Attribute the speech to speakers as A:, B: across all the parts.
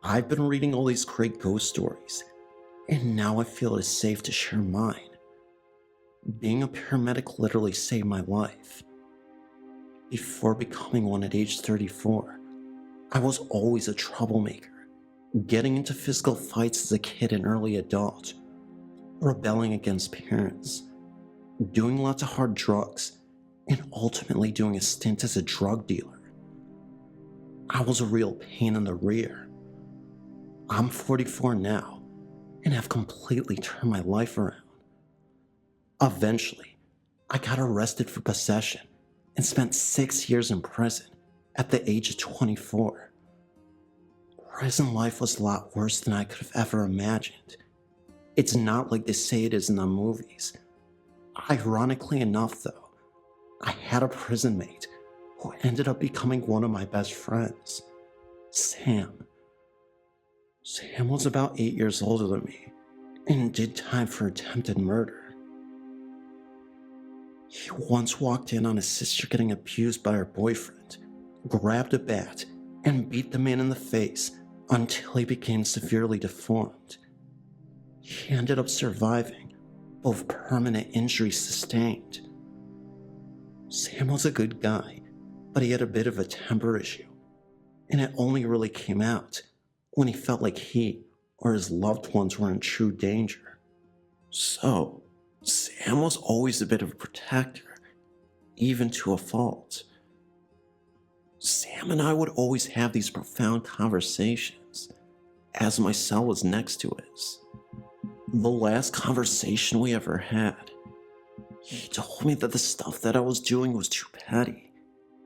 A: I've been reading all these great ghost stories, and now I feel it is safe to share mine. Being a paramedic literally saved my life. Before becoming one at age 34, I was always a troublemaker, getting into physical fights as a kid and early adult, rebelling against parents, doing lots of hard drugs, and ultimately doing a stint as a drug dealer. I was a real pain in the rear. I'm 44 now, and have completely turned my life around. Eventually, I got arrested for possession and spent 6 years in prison at the age of 24. Prison life was a lot worse than I could have ever imagined. It's not like they say it is in the movies. Ironically enough, though, I had a prison mate who ended up becoming one of my best friends, Sam. Sam was about 8 years older than me and did time for attempted murder. He once walked in on his sister getting abused by her boyfriend, grabbed a bat, and beat the man in the face until he became severely deformed. He ended up surviving, both permanent injuries sustained. Sam was a good guy, but he had a bit of a temper issue, and it only really came out when he felt like he or his loved ones were in true danger. So, Sam was always a bit of a protector, even to a fault. Sam and I would always have these profound conversations, as my cell was next to his. The last conversation we ever had, he told me that the stuff that I was doing was too petty,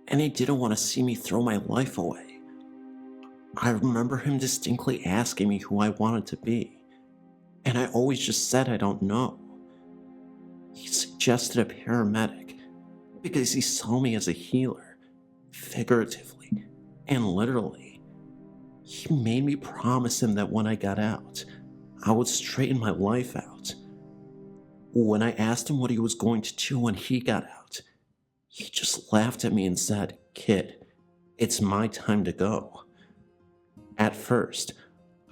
A: and he didn't want to see me throw my life away. I remember him distinctly asking me who I wanted to be, and I always just said I don't know. He suggested a paramedic because he saw me as a healer, figuratively and literally. He made me promise him that when I got out, I would straighten my life out. When I asked him what he was going to do when he got out, he just laughed at me and said, "Kid, it's my time to go." At first,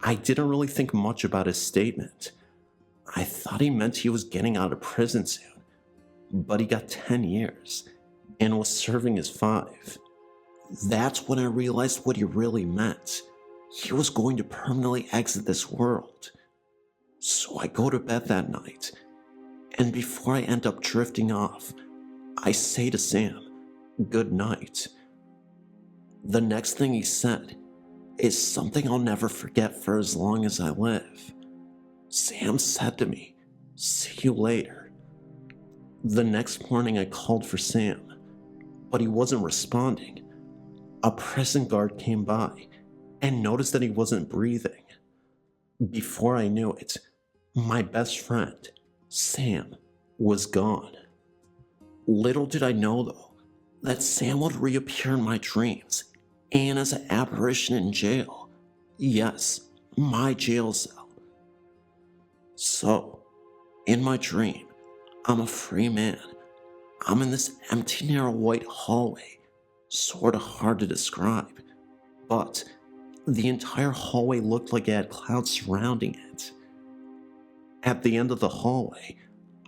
A: I didn't really think much about his statement. I thought he meant he was getting out of prison soon, but he got 10 years and was serving his 5. That's when I realized what he really meant. He was going to permanently exit this world. So I go to bed that night, and before I end up drifting off, I say to Sam, "Good night." The next thing he said is something I'll never forget for as long as I live. Sam said to me, "See you later." The next morning I called for Sam, but he wasn't responding. A prison guard came by and noticed that he wasn't breathing. Before I knew it, my best friend, Sam, was gone. Little did I know, though, that Sam would reappear in my dreams and as an apparition in jail. Yes, my jail cell. So, in my dream, I'm a free man. I'm in this empty, narrow white hallway, sorta hard to describe, but the entire hallway looked like it had clouds surrounding it. At the end of the hallway,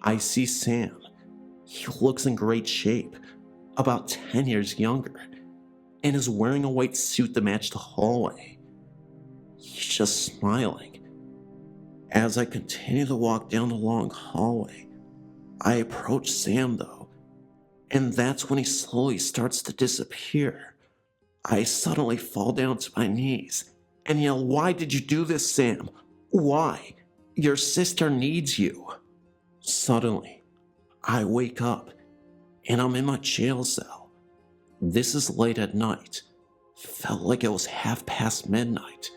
A: I see Sam. He looks in great shape, about 10 years younger, and is wearing a white suit to match the hallway. He's just smiling. As I continue to walk down the long hallway, I approach Sam though, and that's when he slowly starts to disappear. I suddenly fall down to my knees and yell, "Why did you do this, Sam? Why? Your sister needs you." Suddenly, I wake up and I'm in my jail cell. This is late at night. Felt like it was midnight.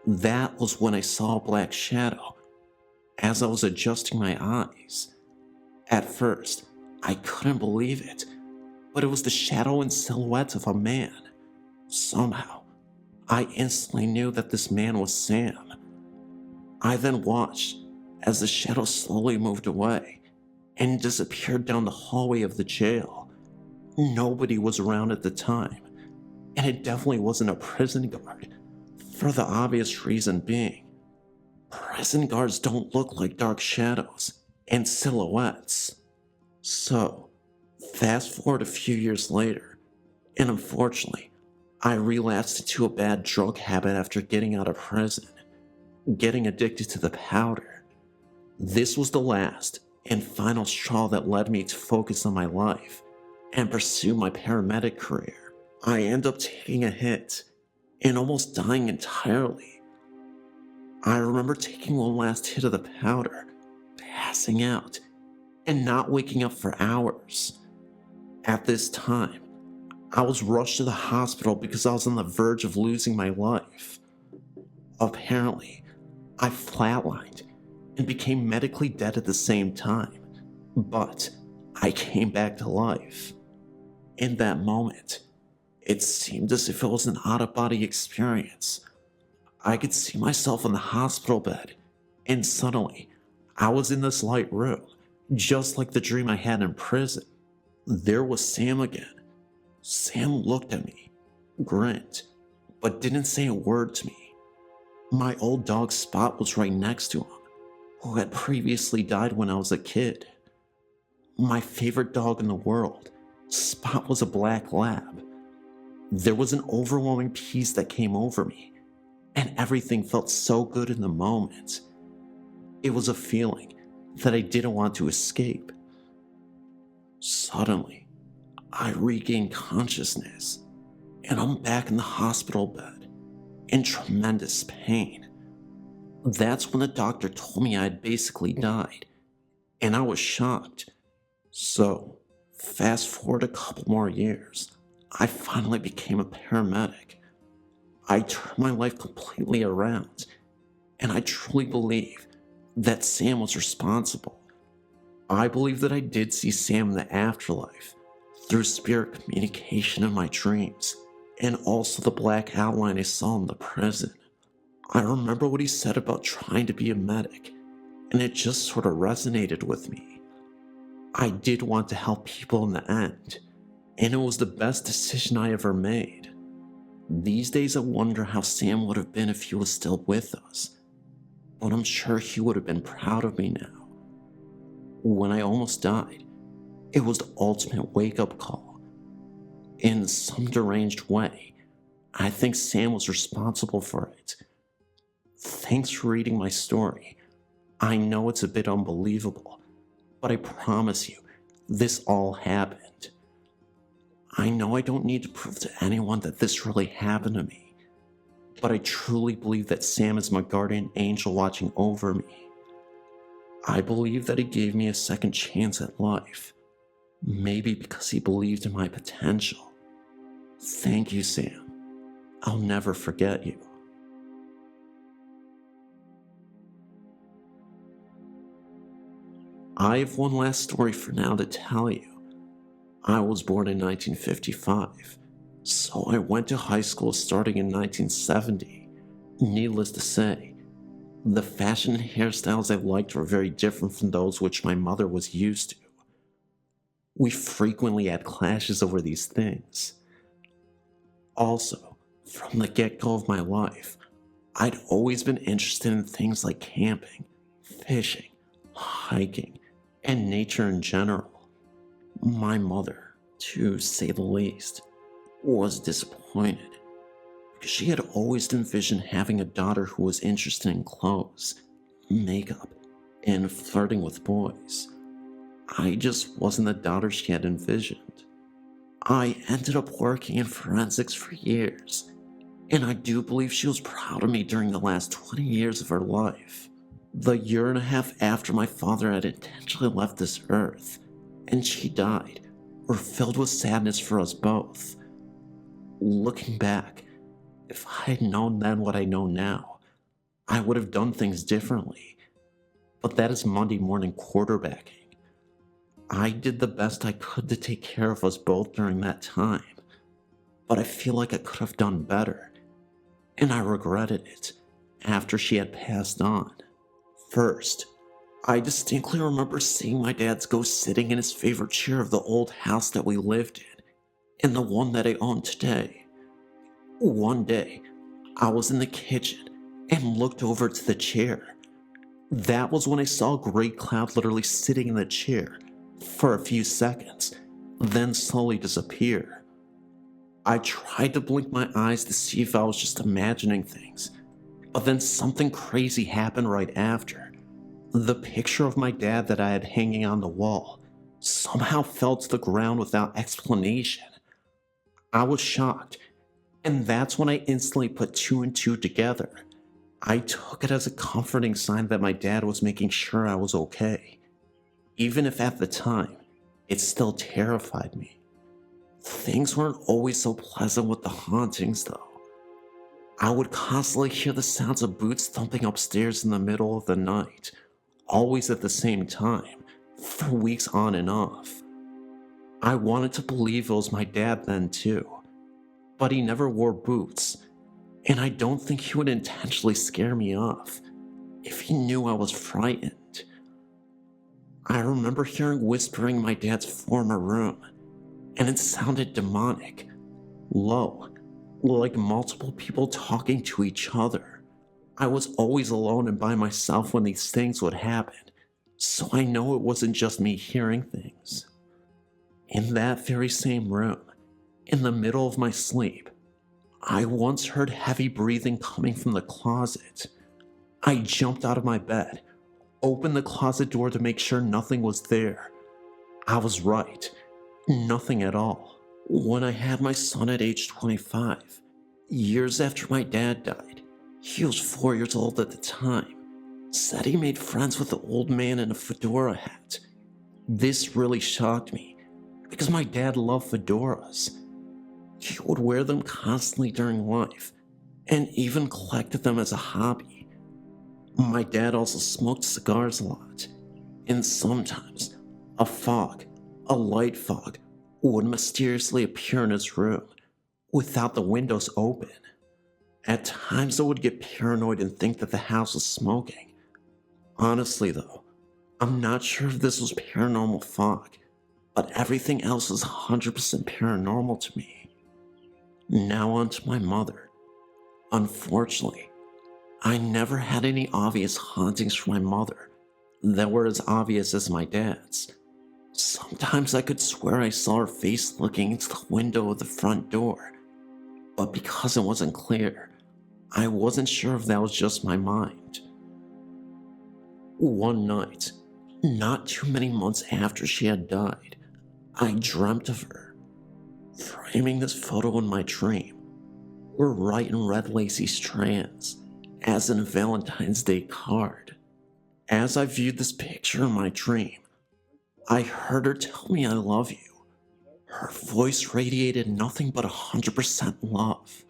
A: That was when I saw a black shadow as I was adjusting my eyes. At first, I couldn't believe it, but it was the shadow and silhouette of a man. Somehow, I instantly knew that this man was Sam. I then watched as the shadow slowly moved away and disappeared down the hallway of the jail. Nobody was around at the time, and it definitely wasn't a prison guard, for the obvious reason being, prison guards don't look like dark shadows and silhouettes. So, fast forward a few years later, and unfortunately, I relapsed into a bad drug habit after getting out of prison, getting addicted to the powder. This was the last and final straw that led me to focus on my life and pursue my paramedic career. I end up taking a hit and almost dying entirely. I remember taking one last hit of the powder, passing out, and not waking up for hours. At this time, I was rushed to the hospital because I was on the verge of losing my life. Apparently, I flatlined and became medically dead at the same time, but I came back to life. In that moment, it seemed as if it was an out-of-body experience. I could see myself in the hospital bed, and suddenly, I was in this light room, just like the dream I had in prison. There was Sam again. Sam looked at me, grinned, but didn't say a word to me. My old dog Spot was right next to him, who had previously died when I was a kid. My favorite dog in the world, Spot, was a black lab. There was an overwhelming peace that came over me, and everything felt so good in the moment. It was a feeling that I didn't want to escape. Suddenly, I regained consciousness, and I'm back in the hospital bed, in tremendous pain. That's when the doctor told me I had basically died, and I was shocked. So, fast forward a couple more years, I finally became a paramedic. I turned my life completely around, and I truly believe that Sam was responsible. I believe that I did see Sam in the afterlife, through spirit communication in my dreams, and also the black outline I saw in the prison. I remember what he said about trying to be a medic, and it just sort of resonated with me. I did want to help people in the end, and it was the best decision I ever made. These days I wonder how Sam would have been if he was still with us, but I'm sure he would have been proud of me now. When I almost died, it was the ultimate wake-up call. In some deranged way, I think Sam was responsible for it. Thanks for reading my story. I know it's a bit unbelievable, but I promise you, this all happened. I know I don't need to prove to anyone that this really happened to me, but I truly believe that Sam is my guardian angel watching over me. I believe that he gave me a second chance at life, maybe because he believed in my potential. Thank you, Sam. I'll never forget you. I have one last story for now to tell you. I was born in 1955, so I went to high school starting in 1970. Needless to say, the fashion and hairstyles I liked were very different from those which my mother was used to. We frequently had clashes over these things. Also, from the get-go of my life, I'd always been interested in things like camping, fishing, hiking, and nature in general. My mother, to say the least, was disappointed, because she had always envisioned having a daughter who was interested in clothes, makeup, and flirting with boys. I just wasn't the daughter she had envisioned. I ended up working in forensics for years, and I do believe she was proud of me during the last 20 years of her life. The year and a half after my father had intentionally left this earth, and she died, were filled with sadness for us both. Looking back, if I had known then what I know now, I would have done things differently. But that is Monday morning quarterbacking. I did the best I could to take care of us both during that time, but I feel like I could have done better, and I regretted it after she had passed on. First, I distinctly remember seeing my dad's ghost sitting in his favorite chair of the old house that we lived in and the one that I own today. One day, I was in the kitchen and looked over to the chair. That was when I saw a gray cloud literally sitting in the chair for a few seconds, then slowly disappear. I tried to blink my eyes to see if I was just imagining things, but then something crazy happened right after. The picture of my dad that I had hanging on the wall somehow fell to the ground without explanation. I was shocked, and that's when I instantly put two and two together. I took it as a comforting sign that my dad was making sure I was okay, even if at the time, it still terrified me. Things weren't always so pleasant with the hauntings, though. I would constantly hear the sounds of boots thumping upstairs in the middle of the night, always at the same time, for weeks on and off. I wanted to believe it was my dad then too, but he never wore boots, and I don't think he would intentionally scare me off if he knew I was frightened. I remember hearing whispering in my dad's former room, and it sounded demonic, low, like multiple people talking to each other. I was always alone and by myself when these things would happen, so I know it wasn't just me hearing things. In that very same room, in the middle of my sleep, I once heard heavy breathing coming from the closet. I jumped out of my bed, opened the closet door to make sure nothing was there. I was right, nothing at all. When I had my son at age 25, years after my dad died, he was 4 years old at the time, said he made friends with the old man in a fedora hat. This really shocked me, because my dad loved fedoras. He would wear them constantly during life, and even collected them as a hobby. My dad also smoked cigars a lot, and sometimes a light fog, would mysteriously appear in his room without the windows open. At times I would get paranoid and think that the house was smoking. Honestly though, I'm not sure if this was paranormal fog, but everything else was 100% paranormal to me. Now on to my mother. Unfortunately, I never had any obvious hauntings from my mother that were as obvious as my dad's. Sometimes I could swear I saw her face looking into the window of the front door, but because it wasn't clear, I wasn't sure if that was just my mind. One night, not too many months after she had died, I dreamt of her. Framing this photo in my dream were white and red lacy strands, as in a Valentine's Day card. As I viewed this picture in my dream, I heard her tell me I love you. Her voice radiated nothing but 100% love.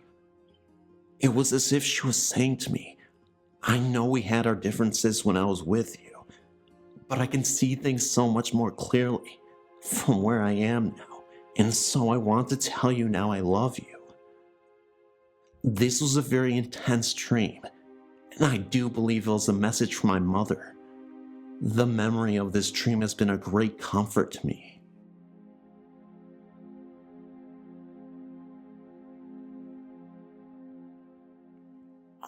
A: It was as if she was saying to me, I know we had our differences when I was with you, but I can see things so much more clearly from where I am now, and so I want to tell you now I love you. This was a very intense dream, and I do believe it was a message from my mother. The memory of this dream has been a great comfort to me.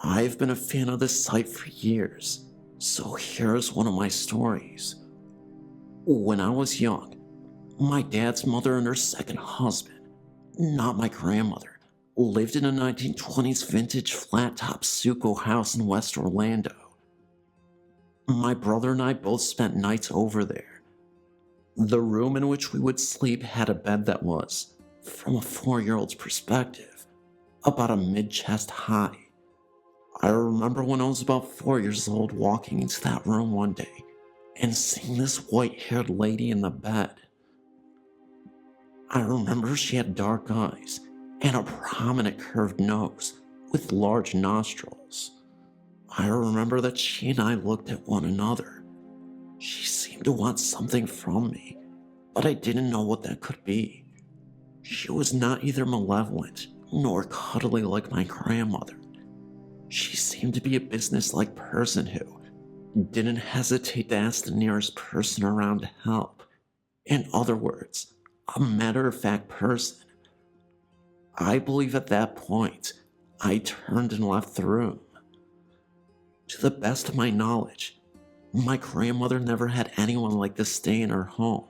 A: I've been a fan of this site for years, so here's one of my stories. When I was young, my dad's mother and her second husband, not my grandmother, lived in a 1920s vintage flat-top stucco house in West Orlando. My brother and I both spent nights over there. The room in which we would sleep had a bed that was, from a 4-year-old's perspective, about a mid-chest high. I remember when I was about 4 years old walking into that room one day and seeing this white-haired lady in the bed. I remember she had dark eyes and a prominent curved nose with large nostrils. I remember that she and I looked at one another. She seemed to want something from me, but I didn't know what that could be. She was not either malevolent nor cuddly like my grandmother. She seemed to be a business-like person who didn't hesitate to ask the nearest person around to help. In other words, a matter-of-fact person. I believe at that point, I turned and left the room. To the best of my knowledge, my grandmother never had anyone like this stay in her home.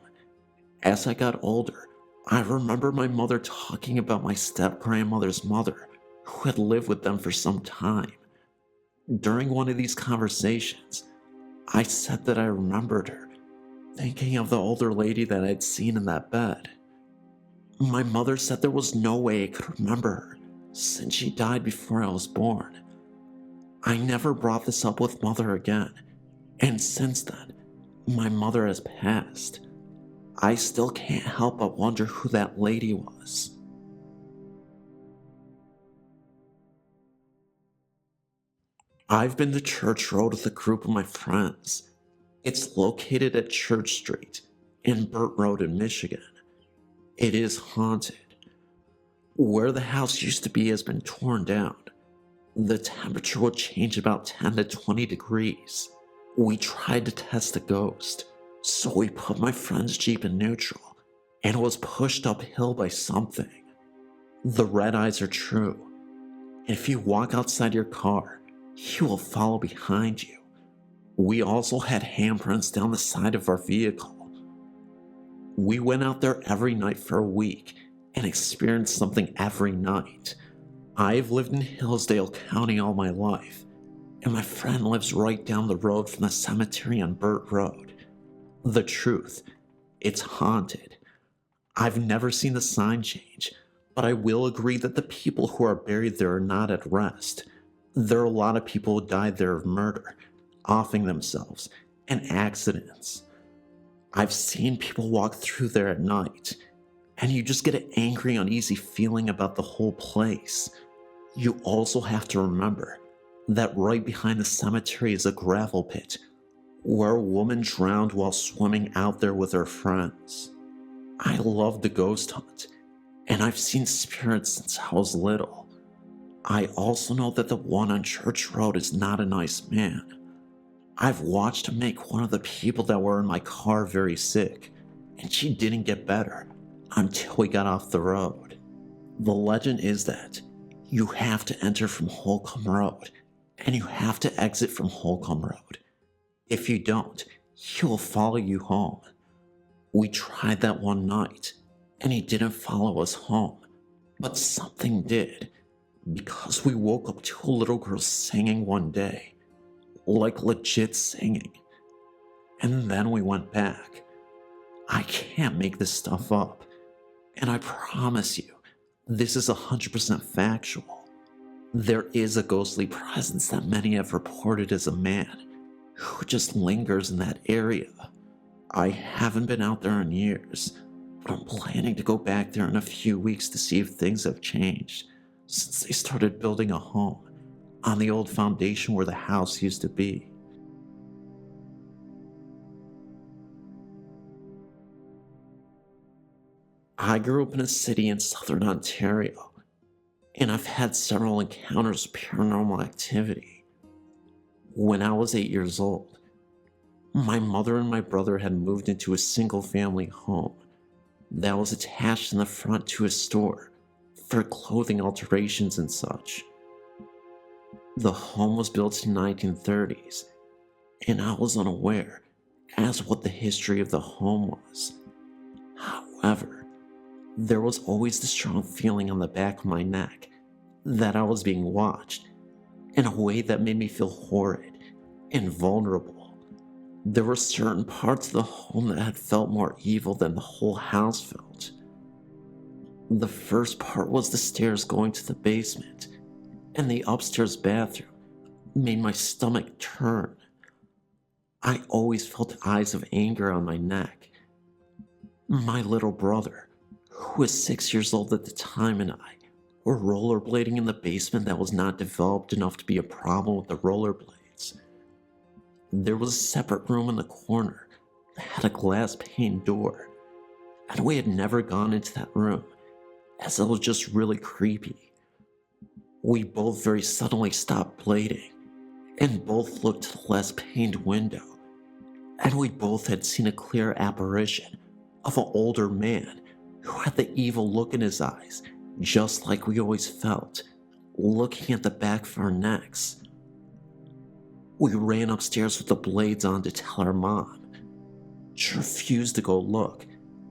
A: As I got older, I remember my mother talking about my step-grandmother's mother, who had lived with them for some time. During one of these conversations, I said that I remembered her, thinking of the older lady that I'd seen in that bed. My mother said there was no way I could remember her, since she died before I was born. I never brought this up with Mother again, and since then, my mother has passed. I still can't help but wonder who that lady was. I've been to Church Road with a group of my friends. It's located at Church Street and Burt Road in Michigan. It is haunted. Where the house used to be has been torn down. The temperature would change about 10 to 20 degrees. We tried to test a ghost, so we put my friend's Jeep in neutral, and it was pushed uphill by something. The red eyes are true. If you walk outside your car, he will follow behind you. We also had handprints down the side of our vehicle. We went out there every night for a week and experienced something every night. I've lived in Hillsdale County all my life, and my friend lives right down the road from the cemetery on Burt Road. The truth, it's haunted. I've never seen the sign change, but I will agree that the people who are buried there are not at rest. There are a lot of people who died there of murder, offing themselves, and accidents. I've seen people walk through there at night, and you just get an angry, uneasy feeling about the whole place. You also have to remember that right behind the cemetery is a gravel pit where a woman drowned while swimming out there with her friends. I love the ghost hunt, and I've seen spirits since I was little. I also know that the one on Church Road is not a nice man. I've watched him make one of the people that were in my car very sick, and she didn't get better until we got off the road. The legend is that you have to enter from Holcomb Road, and you have to exit from Holcomb Road. If you don't, he will follow you home. We tried that one night, and he didn't follow us home, but something did, because we woke up to a little girl singing one day, like legit singing, and then we went back. I can't make this stuff up, and I promise you, this is 100% factual. There is a ghostly presence that many have reported as a man who just lingers in that area. I haven't been out there in years, but I'm planning to go back there in a few weeks to see if things have changed since they started building a home on the old foundation where the house used to be. I grew up in a city in southern Ontario, and I've had several encounters with paranormal activity. When I was 8 years old, my mother and my brother had moved into a single-family home that was attached in the front to a store for clothing alterations and such. The home was built in the 1930s, and I was unaware as what the history of the home was. However, there was always the strong feeling on the back of my neck that I was being watched in a way that made me feel horrid and vulnerable. There were certain parts of the home that had felt more evil than the whole house felt. The first part was the stairs going to the basement, and the upstairs bathroom made my stomach turn. I always felt eyes of anger on my neck. My little brother, who was 6 years old at the time, and I were rollerblading in the basement that was not developed enough to be a problem with the rollerblades. There was a separate room in the corner that had a glass pane door, and we had never gone into that room as it was just really creepy. We both very suddenly stopped blading and both looked to the less paned window, and we both had seen a clear apparition of an older man who had the evil look in his eyes just like we always felt, looking at the back of our necks. We ran upstairs with the blades on to tell our mom. She refused to go look,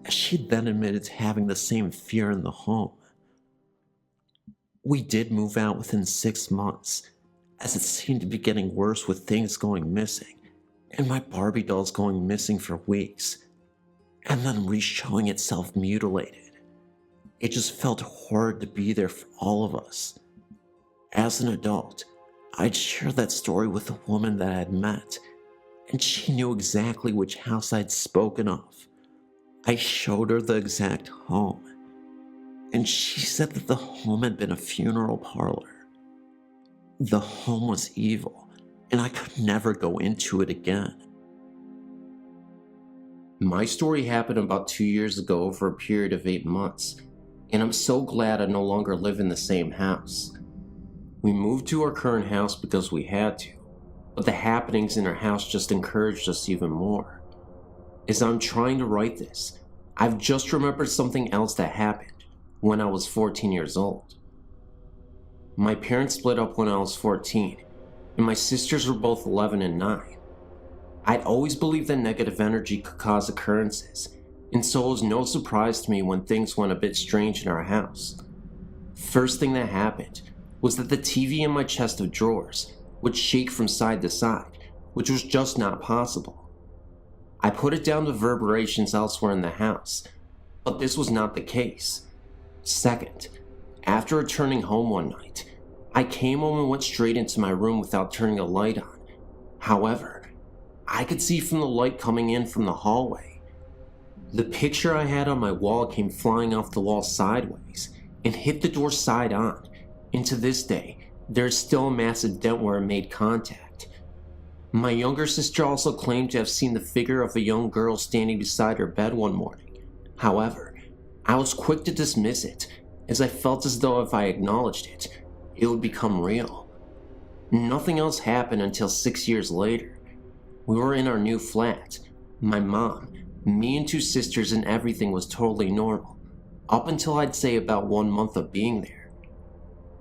A: as she then admitted to having the same fear in the home. We did move out within 6 months, as it seemed to be getting worse with things going missing, and my Barbie dolls going missing for weeks, and then re-showing itself mutilated. It just felt horrid to be there for all of us. As an adult, I'd share that story with a woman that I had met, and she knew exactly which house I'd spoken of. I showed her the exact home, and she said that the home had been a funeral parlor. The home was evil, and I could never go into it again. My story happened about 2 years ago over a period of 8 months, and I'm so glad I no longer live in the same house. We moved to our current house because we had to, but the happenings in our house just encouraged us even more. As I'm trying to write this, I've just remembered something else that happened when I was 14 years old. My parents split up when I was 14, and my sisters were both 11 and 9. I'd always believed that negative energy could cause occurrences, and so it was no surprise to me when things went a bit strange in our house. First thing that happened was that the TV in my chest of drawers would shake from side to side, which was just not possible. I put it down to reverberations elsewhere in the house, but this was not the case. Second, after returning home one night, I came home and went straight into my room without turning the light on. However, I could see from the light coming in from the hallway. The picture I had on my wall came flying off the wall sideways and hit the door side on, and to this day, there is still a massive dent where it made contact. My younger sister also claimed to have seen the figure of a young girl standing beside her bed one morning. However, I was quick to dismiss it, as I felt as though if I acknowledged it, it would become real. Nothing else happened until 6 years later. We were in our new flat. My mom, me and 2 sisters, and everything was totally normal, up until I'd say about 1 month of being there.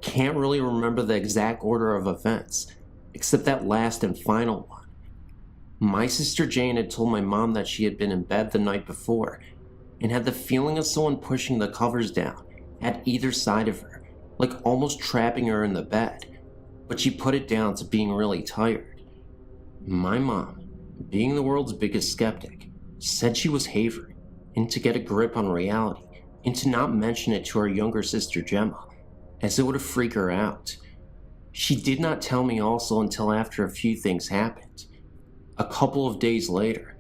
A: Can't really remember the exact order of events, except that last and final one. My sister Jane had told my mom that she had been in bed the night before, and had the feeling of someone pushing the covers down at either side of her, like almost trapping her in the bed, but she put it down to being really tired. My mom, being the world's biggest skeptic, said she was havering, and to get a grip on reality, and to not mention it to her younger sister Gemma, as it would freak her out. She did not tell me also until after a few things happened. A couple of days later,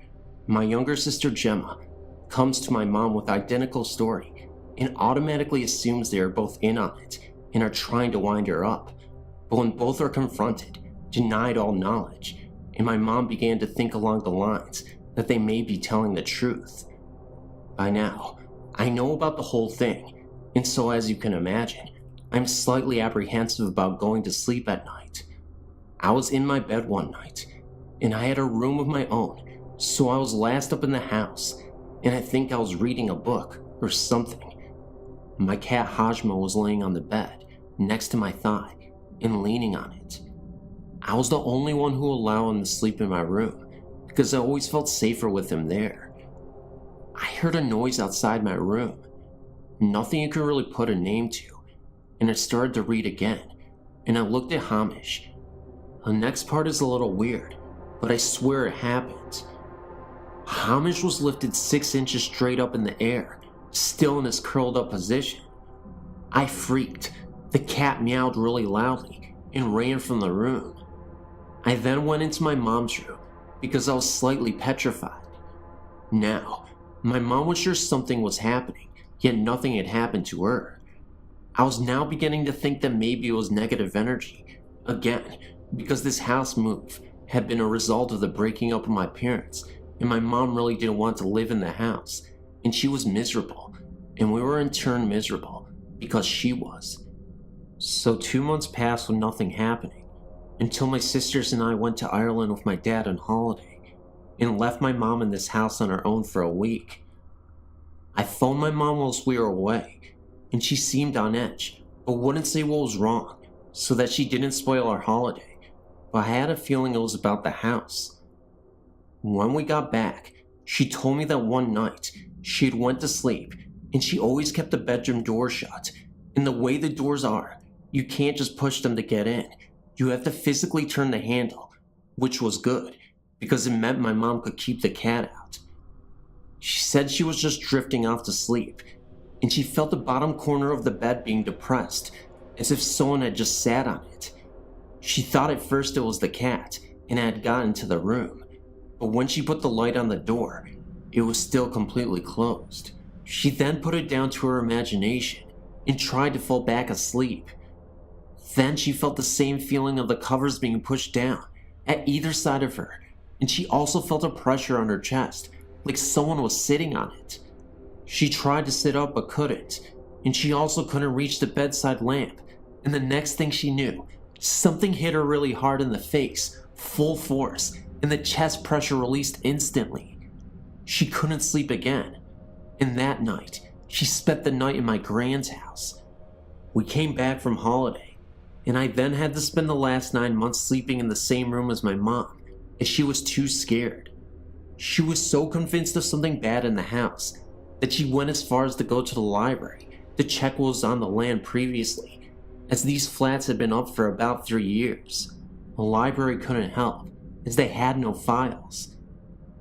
A: my younger sister Gemma comes to my mom with identical story and automatically assumes they are both in on it and are trying to wind her up, but when both are confronted, denied all knowledge, and my mom began to think along the lines that they may be telling the truth. By now, I know about the whole thing, and so as you can imagine, I'm slightly apprehensive about going to sleep at night. I was in my bed one night, and I had a room of my own, so I was last up in the house, and I think I was reading a book or something. My cat Hajma was laying on the bed, next to my thigh, and leaning on it. I was the only one who allowed him to sleep in my room, because I always felt safer with him there. I heard a noise outside my room, nothing you could really put a name to, and I started to read again, and I looked at Hamish. The next part is a little weird, but I swear it happened. Hamish was lifted 6 inches straight up in the air, still in his curled up position. I freaked. The cat meowed really loudly and ran from the room. I then went into my mom's room because I was slightly petrified. Now, my mom was sure something was happening, yet nothing had happened to her. I was now beginning to think that maybe it was negative energy, again, because this house move had been a result of the breaking up of my parents, and my mom really didn't want to live in the house, and she was miserable, and we were in turn miserable because she was. So 2 months passed with nothing happening, until my sisters and I went to Ireland with my dad on holiday, and left my mom in this house on her own for a week. I phoned my mom whilst we were away,
B: and she seemed on edge, but wouldn't say what was wrong, so that she didn't spoil our holiday. But I had a feeling it was about the house. When we got back, she told me that one night she had went to sleep and she always kept the bedroom door shut. And the way the doors are, you can't just push them to get in. You have to physically turn the handle, which was good because it meant my mom could keep the cat out. She said she was just drifting off to sleep, and she felt the bottom corner of the bed being depressed, as if someone had just sat on it. She thought at first it was the cat and had gotten to the room, but when she put the light on the door, it was still completely closed. She then put it down to her imagination and tried to fall back asleep. Then she felt the same feeling of the covers being pushed down at either side of her, and she also felt a pressure on her chest, like someone was sitting on it. She tried to sit up but couldn't, and she also couldn't reach the bedside lamp, and the next thing she knew, something hit her really hard in the face, full force, and the chest pressure released instantly. She couldn't sleep again, and that night, she spent the night in my grand's house. We came back from holiday, and I then had to spend the last 9 months sleeping in the same room as my mom, as she was too scared. She was so convinced of something bad in the house that she went as far as to go to the library to check what was on the land previously, as these flats had been up for about 3 years. The library couldn't help, as they had no files.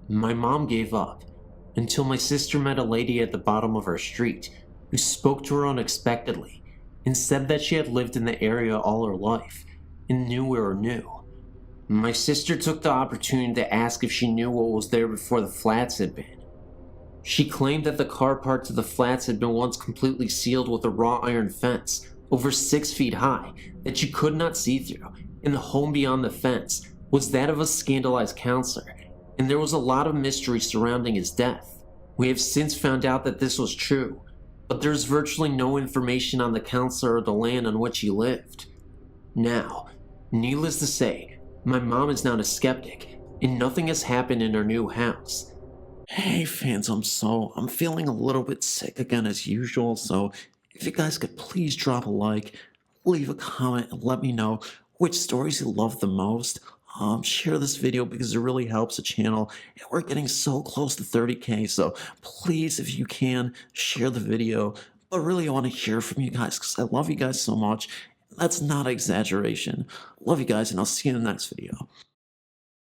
B: My mom gave up, until my sister met a lady at the bottom of our street who spoke to her unexpectedly and said that she had lived in the area all her life and knew we were new. My sister took the opportunity to ask if she knew what was there before the flats had been. She claimed that the car park to the flats had been once completely sealed with a wrought iron fence over 6 feet high that you could not see through, and the home beyond the fence was that of a scandalized counselor, and there was a lot of mystery surrounding his death. We have since found out that this was true, but there's virtually no information on the counselor or the land on which he lived. Now, needless to say, my mom is not a skeptic, and nothing has happened in her new house.
A: Hey Phantom, so I'm feeling a little bit sick again as usual, so if you guys could please drop a like, leave a comment, and let me know which stories you love the most. Share this video because it really helps the channel, and we're getting so close to 30K, so please, if you can, share the video. But really, I want to hear from you guys because I love you guys so much. That's not an exaggeration. Love you guys, and I'll see you in the next video.